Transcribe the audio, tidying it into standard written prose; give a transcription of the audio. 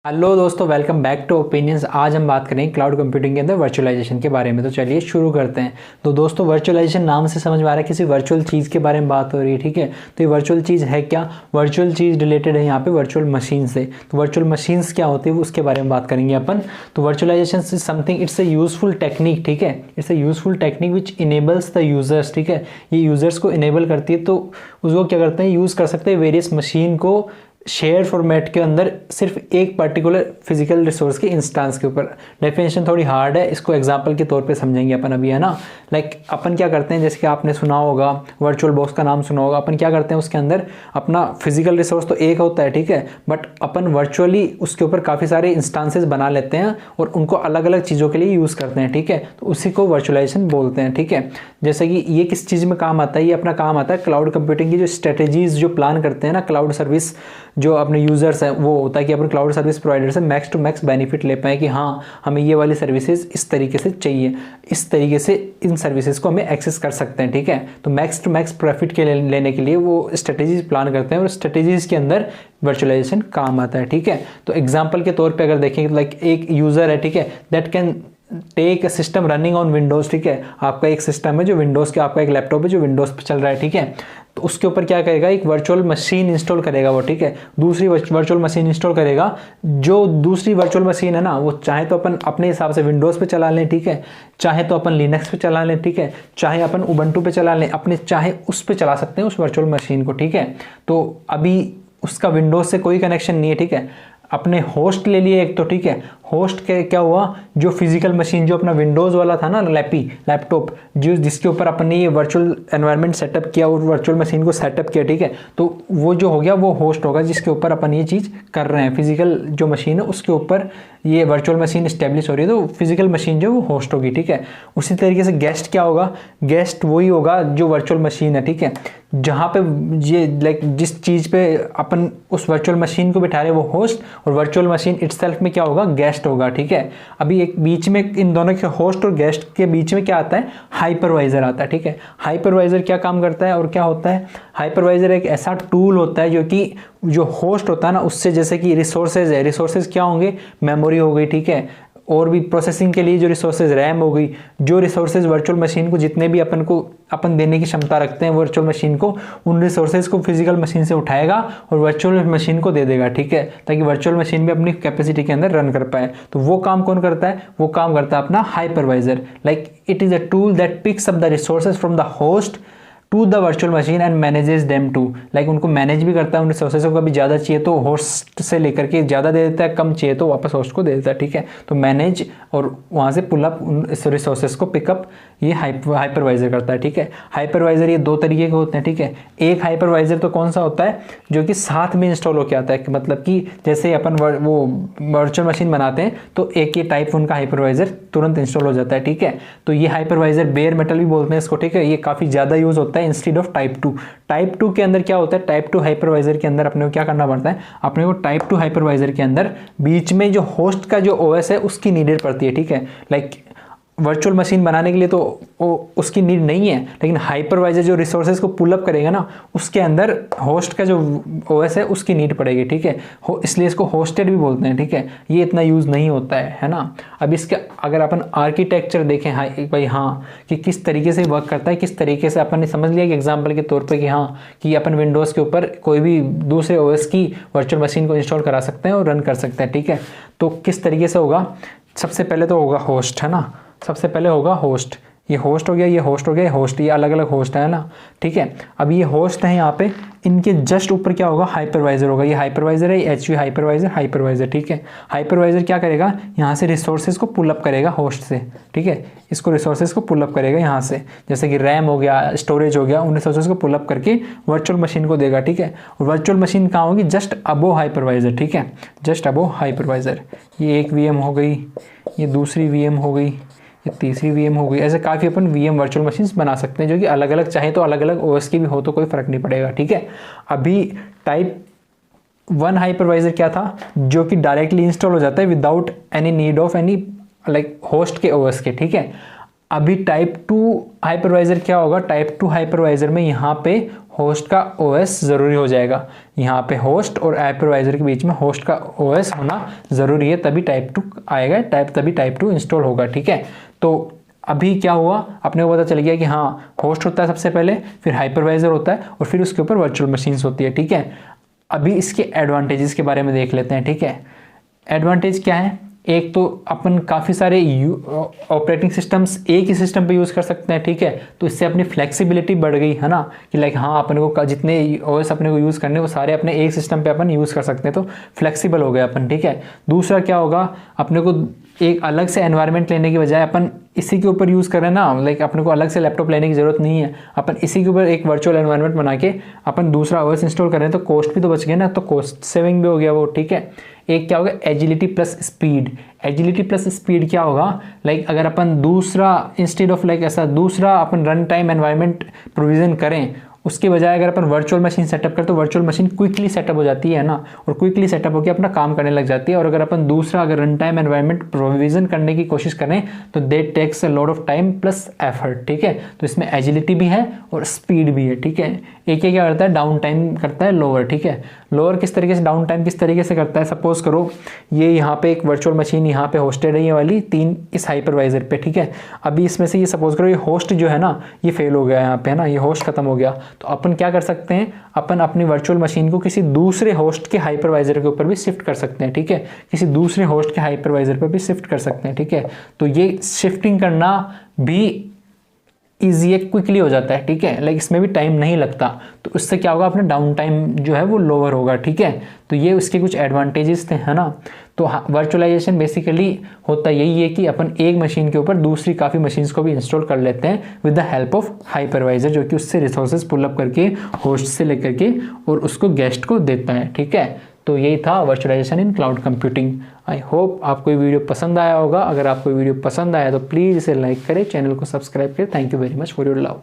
Hello दोस्तों, welcome back to opinions. आज हम बात करेंगे क्लाउड कंप्यूटिंग के अंदर वर्चुअलाइजेशन के बारे में। तो चलिए शुरू करते हैं। तो दोस्तों, वर्चुअलाइजेशन नाम से समझ में आ रहा है किसी वर्चुअल चीज़ के बारे में बात हो रही है, ठीक है। तो ये वर्चुअल चीज़ है क्या? वर्चुअल चीज़ रिलेटेड है यहाँ पे वर्चुअल मशीन से। तो वर्चुअल मशीन्स क्या होती है उसके बारे में बात करेंगे अपन। तो virtualization is something, it's a useful technique, ठीक है। It's a useful technique which enables the users, ठीक है। ये यूजर्स को इनेबल करती है, तो उसको क्या करते हैं, यूज़ कर सकते हैं वेरियस मशीन को शेयर फॉर्मेट के अंदर सिर्फ एक पर्टिकुलर फिजिकल रिसोर्स के इंस्टेंस के ऊपर। डेफिनेशन थोड़ी हार्ड है, इसको एग्जांपल के तौर पे समझेंगे अपन अभी, है ना। लाइक अपन क्या करते हैं, जैसे कि आपने सुना होगा, वर्चुअल बॉक्स का नाम सुना होगा। अपन क्या करते हैं, उसके अंदर अपना फिजिकल रिसोर्स तो एक होता है, ठीक है, बट अपन वर्चुअली उसके ऊपर काफ़ी सारे इंस्टेंसेस बना लेते हैं और उनको अलग अलग चीज़ों के लिए यूज़ करते हैं, ठीक है। तो उसी को वर्चुअलाइजेशन बोलते हैं, ठीक है। जैसे कि ये किस चीज़ में काम आता है, ये अपना काम आता है क्लाउड कंप्यूटिंग की जो स्ट्रेटेजीज जो प्लान करते हैं ना, क्लाउड सर्विस जो अपने यूजर्स हैं, वो होता है कि अपन क्लाउड सर्विस प्रोवाइडर से मैक्स टू मैक्स बेनिफिट ले पाए कि हाँ, हमें ये वाली सर्विसेज इस तरीके से चाहिए, इस तरीके से इन सर्विसेज को हमें एक्सेस कर सकते हैं, ठीक है। तो मैक्स टू मैक्स प्रॉफिट के लेने के लिए वो स्ट्रेटेजीज प्लान करते हैं और स्ट्रेटेजीज के अंदर वर्चुअलाइजेशन काम आता है, ठीक है। तो एग्जाम्पल के तौर पर अगर देखें, लाइक एक यूजर है, ठीक है, that can take a system running on Windows, ठीक है। आपका एक सिस्टम है जो विंडोज के, आपका एक लैपटॉप है जो विंडोज पे चल रहा है, ठीक है। तो उसके ऊपर क्या करेगा, एक वर्चुअल मशीन इंस्टॉल करेगा वो, ठीक है। दूसरी वर्चुअल मशीन इंस्टॉल करेगा। जो दूसरी वर्चुअल मशीन है ना, वो चाहे तो अपन अपने हिसाब से विंडोज पे चला लें, ठीक है, चाहे तो अपन लिनक्स पे चला लें, ठीक है, चाहे अपन उबंटू पे चला लें, अपने चाहे उस पे चला सकते हैं उस वर्चुअल मशीन को, ठीक है। तो अभी उसका विंडोज से कोई कनेक्शन नहीं है, ठीक है। अपने होस्ट ले लिए एक तो, ठीक है। होस्ट के क्या हुआ, जो फिजिकल मशीन जो अपना विंडोज वाला था ना, लैपटॉप जो जिसके ऊपर अपन ने ये वर्चुअल एनवायरनमेंट सेटअप किया और वर्चुअल मशीन को सेटअप किया, ठीक है। तो वो जो हो गया वो होस्ट होगा जिसके ऊपर अपन ये चीज़ कर रहे हैं। फिजिकल जो मशीन है उसके ऊपर ये वर्चुअल मशीन इस्टेब्लिश हो रही है, तो फिजिकल मशीन जो वो होस्ट होगी, ठीक है। उसी तरीके से गेस्ट क्या होगा, गेस्ट वही होगा जो वर्चुअल मशीन है, ठीक है। जहाँ पे ये लाइक जिस चीज़ पे अपन उस वर्चुअल मशीन को बिठा रहे हैं वो होस्ट, और वर्चुअल मशीन इटसेल्फ में क्या होगा, गेस्ट होगा, ठीक है। अभी एक बीच में इन दोनों के होस्ट और गेस्ट के बीच में क्या आता है, हाइपरवाइजर आता है, ठीक है। हाइपरवाइजर क्या काम करता है और क्या होता है, हाइपरवाइजर एक ऐसा टूल होता है जो कि जो होस्ट होता है ना उससे, जैसे कि रिसोर्सेज है, रिसोर्सेज क्या होंगे, मेमोरी हो गई, ठीक है, और भी प्रोसेसिंग के लिए जो रिसोर्सेज, रैम हो गई, जो रिसोर्सेज वर्चुअल मशीन को जितने भी अपन देने की क्षमता रखते हैं वर्चुअल मशीन को, उन रिसोर्सेज को फिजिकल मशीन से उठाएगा और वर्चुअल मशीन को दे देगा, ठीक है, ताकि वर्चुअल मशीन भी अपनी कैपेसिटी के अंदर रन कर पाए। तो वो काम कौन करता है, वो काम करता है अपना hypervisor. Like it is a tool that picks up the resources from the host to the virtual machine and manages them too. Like उनको मैनेज भी करता है, उन रिसोर्सेज को कभी ज़्यादा चाहिए तो होस्ट से लेकर के ज़्यादा दे देता है, कम चाहिए तो वापस होस्ट को दे देता है, ठीक है। तो मैनेज और वहाँ से पुल अप उन रिसोर्सेज को पिकअप ये हाइपरवाइजर करता है, ठीक है। हाइपरवाइजर ये दो तरीके के होते हैं, ठीक है। एक हाइपरवाइजर तो कौन सा होता है, जो कि साथ में इंस्टॉल होकर आता है, मतलब कि जैसे अपन वो वर्चुअल मशीन बनाते हैं तो एक ही टाइप उनका हाइपरवाइजर तुरंत इंस्टॉल हो जाता है, ठीक है। तो ये हाइपरवाइजर बेयर मेटल भी बोलते हैं इसको, ठीक है। ये काफ़ी ज़्यादा यूज़ होता है इंस्टेड ऑफ टाइप 2। टाइप 2 के अंदर क्या होता है, टाइप 2 हाइपरवाइजर के अंदर अपने को क्या करना पड़ता है, अपने को टाइप 2 हाइपरवाइजर के अंदर बीच में जो होस्ट का जो ओएस है उसकी नीडेड पड़ती है, ठीक है। लाइक वर्चुअल मशीन बनाने के लिए तो उसकी नीड नहीं है, लेकिन हाइपरवाइजर जो रिसोर्सेज को पुल अप करेगा ना, उसके अंदर होस्ट का जो ओएस है उसकी नीड पड़ेगी, ठीक है। इसलिए इसको होस्टेड भी बोलते हैं, ठीक है। ये इतना यूज़ नहीं होता है ना। अब इसके अगर अपन आर्किटेक्चर देखें, हाँ भाई, हाँ, कि किस तरीके से वर्क करता है, किस तरीके से अपन ने समझ लिया कि एग्जाम्पल के तौर पर कि हाँ, कि अपन विंडोज़ के ऊपर कोई भी दूसरे ओएस की वर्चुअल मशीन को इंस्टॉल करा सकते हैं और रन कर सकते हैं, ठीक है। तो किस तरीके से होगा, सबसे पहले तो होगा होस्ट, है ना। सबसे पहले होगा होस्ट, ये होस्ट हो गया, ये होस्ट हो गया, होस्ट, ये अलग अलग होस्ट है ना, ठीक है। अब ये होस्ट है यहाँ पे, इनके जस्ट ऊपर क्या होगा, हाइपरवाइजर होगा। ये हाइपरवाइजर है, एचवी हाइपरवाइजर, ठीक है। हाइपरवाइजर क्या करेगा, यहाँ से रिसोर्सेज को पुल अप करेगा होस्ट से, ठीक है। इसको रिसोर्सेज को पुल अप करेगा यहाँ से, जैसे कि रैम हो गया, स्टोरेज हो गया, उन रिसोर्सेज को पुल अप करके वर्चुअल मशीन को देगा, ठीक है। और वर्चुअल मशीन कहाँ होगी, जस्ट अबो हाइपरवाइजर, ठीक है, जस्ट अबो हाइपरवाइजर। ये एक वीएम हो गई, ये दूसरी वीएम हो गई, ये तीसरी वीएम हो गई। ऐसे काफ़ी अपन वीएम वर्चुअल मशीन्स बना सकते हैं जो कि अलग अलग, चाहे तो अलग अलग ओएस की भी हो तो कोई फर्क नहीं पड़ेगा, ठीक है। अभी टाइप 1 हाइपरवाइजर क्या था, जो कि डायरेक्टली इंस्टॉल हो जाता है without any need of any like host के ओएस के, ठीक है। अभी टाइप 2 हाइपरवाइजर क्या होगा, टाइप 2 हाइपरवाइजर में यहाँ पे होस्ट का ओएस ज़रूरी हो जाएगा। यहाँ पे होस्ट और हाइपरवाइजर के बीच में होस्ट का ओएस होना ज़रूरी है, तभी टाइप 2 आएगा, तभी टाइप 2 इंस्टॉल होगा, ठीक है। तो अभी क्या हुआ, अपने को पता चल गया कि हाँ होस्ट होता है सबसे पहले, फिर हाइपरवाइजर होता है और फिर उसके ऊपर वर्चुअल मशीन्स होती है, ठीक है। अभी इसके एडवांटेजेस के बारे में देख लेते हैं, ठीक है। एडवांटेज क्या है, एक तो अपन काफ़ी सारे ऑपरेटिंग सिस्टम्स एक ही सिस्टम पे यूज़ कर सकते हैं, ठीक है। तो इससे अपनी फ्लेक्सिबिलिटी बढ़ गई है ना, कि लाइक हाँ अपन को जितने ओएस अपने को यूज़ करने वो सारे अपने एक सिस्टम पे अपन यूज़ कर सकते हैं, तो फ्लेक्सिबल हो गए अपन, ठीक है। दूसरा क्या होगा, अपने को एक अलग से एनवायरनमेंट लेने की बजाय अपन इसी के ऊपर यूज़ करें ना, लाइक अपने को अलग से लैपटॉप लेने की ज़रूरत नहीं है, अपन इसी के ऊपर एक वर्चुअल एनवायरनमेंट बना के अपन दूसरा ओएस इंस्टॉल करें तो कॉस्ट भी तो बच गया ना, तो कॉस्ट सेविंग भी हो गया वो, ठीक है। एक क्या होगा, agility plus speed. Agility plus speed क्या होगा, लाइक अगर अपन दूसरा इंस्टेड ऑफ लाइक ऐसा दूसरा अपन रन टाइम एनवायरनमेंट प्रोविज़न करें, उसके बजाय अगर अपन वर्चुअल मशीन सेटअप करें तो वर्चुअल मशीन क्विकली सेटअप हो जाती है ना, और क्विकली सेटअप होकर अपना काम करने लग जाती है। और अगर अपन दूसरा अगर रन टाइम एनवायरनमेंट प्रोविजन करने की कोशिश करें तो they takes a lot of time plus effort, ठीक है। तो इसमें एजिलिटी भी है और स्पीड भी है, ठीक है। एक क्या करता है, डाउन टाइम करता है लोअर, ठीक है। लोअर किस तरीके से, डाउन टाइम किस तरीके से करता है, सपोज करो ये यहाँ पे एक वर्चुअल मशीन यहाँ पे होस्टेड है, ये वाली 3 इस हाइपरवाइजर पे, ठीक है। अभी इसमें से ये सपोज करो ये होस्ट जो है ना ये फेल हो गया यहाँ पे, है ना, ये होस्ट खत्म हो गया, तो अपन क्या कर सकते हैं, अपन अपनी वर्चुअल मशीन को किसी दूसरे होस्ट के हाइपरवाइजर के ऊपर भी शिफ्ट कर सकते हैं, ठीक है। किसी दूसरे होस्ट के हाइपरवाइजर पर भी शिफ्ट कर सकते हैं, ठीक है। तो ये शिफ्टिंग करना भी ईजी है, क्विकली हो जाता है, ठीक है। लाइक इसमें भी टाइम नहीं लगता, तो उससे क्या होगा, अपना डाउन टाइम जो है वो लोअर होगा, ठीक है। तो ये उसके कुछ एडवांटेजेस थे, है ना। तो वर्चुअलाइजेशन बेसिकली होता यही है कि अपन एक मशीन के ऊपर दूसरी काफ़ी मशीन्स को भी इंस्टॉल कर लेते हैं with the help of hypervisor, जो कि उससे रिसोर्सेज पुल अप करके होस्ट से लेकर के और उसको गेस्ट को देता है, ठीक है। तो यही था virtualization in cloud computing. I hope आपको ये वीडियो पसंद आया होगा। अगर आपको वीडियो पसंद आया तो प्लीज़ इसे लाइक करें, चैनल को सब्सक्राइब करें। Thank you very much for your love.